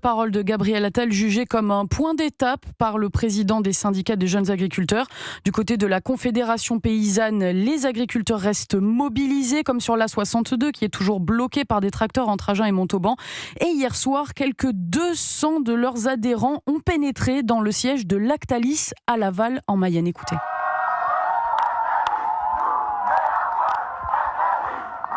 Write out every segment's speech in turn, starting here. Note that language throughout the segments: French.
parole de Gabriel Attal jugée comme un point d'étape par le président des syndicats des jeunes agriculteurs. Du côté de la Confédération paysanne, les agriculteurs restent mobilisés comme sur l'A62 qui est toujours bloquée par des tracteurs entre Agen et Montauban. Et hier soir, quelques 200 de leurs adhérents ont pénétré dans le siège de Lactalis à Laval en Mayenne. Écoutez.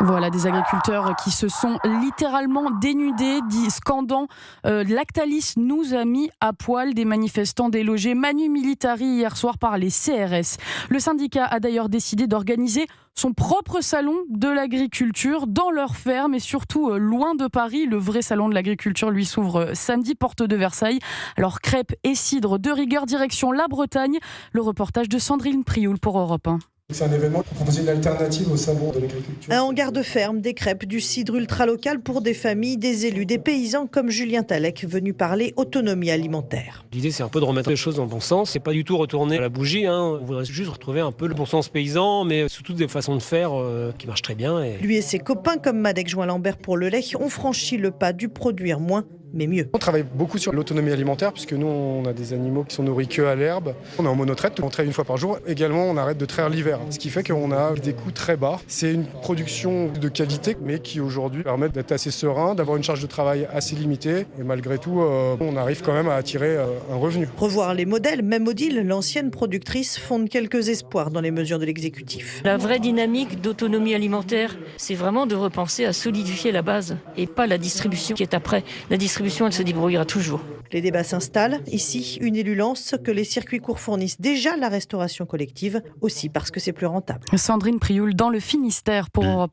Voilà, des agriculteurs qui se sont littéralement dénudés, scandant Lactalis nous a mis à poil. Des manifestants délogés Manu Militari hier soir par les CRS. Le syndicat a d'ailleurs décidé d'organiser son propre salon de l'agriculture dans leur ferme et surtout loin de Paris. Le vrai salon de l'agriculture lui s'ouvre samedi, porte de Versailles. Alors crêpes et cidre de rigueur, direction la Bretagne. Le reportage de Sandrine Prioul pour Europe 1. C'est un événement qui propose une alternative au salon de l'agriculture. Un hangar de ferme, des crêpes, du cidre ultra-local pour des familles, des élus, des paysans comme Julien Talec, venu parler autonomie alimentaire. L'idée, c'est un peu de remettre les choses dans le bon sens. C'est pas du tout retourner à la bougie. On voudrait juste retrouver un peu le bon sens paysan, mais surtout des façons de faire qui marchent très bien. Lui et ses copains, comme Madec Join-Lambert pour le lait, ont franchi le pas du produire moins, mais mieux. On travaille beaucoup sur l'autonomie alimentaire puisque nous, on a des animaux qui sont nourris que à l'herbe. On est en monotraite, on traite une fois par jour. Également, on arrête de traire l'hiver, ce qui fait qu'on a des coûts très bas. C'est une production de qualité, mais qui aujourd'hui permet d'être assez serein, d'avoir une charge de travail assez limitée. Et malgré tout, on arrive quand même à attirer un revenu. Revoir les modèles, même Odile, l'ancienne productrice, fonde quelques espoirs dans les mesures de l'exécutif. La vraie dynamique d'autonomie alimentaire, c'est vraiment de repenser à solidifier la base et pas la distribution qui est après. La distribution, elle se débrouillera toujours. Les débats s'installent. Ici, une élue lance que les circuits courts fournissent déjà la restauration collective, aussi parce que c'est plus rentable. Sandrine Prioul dans le Finistère pour Europe 1.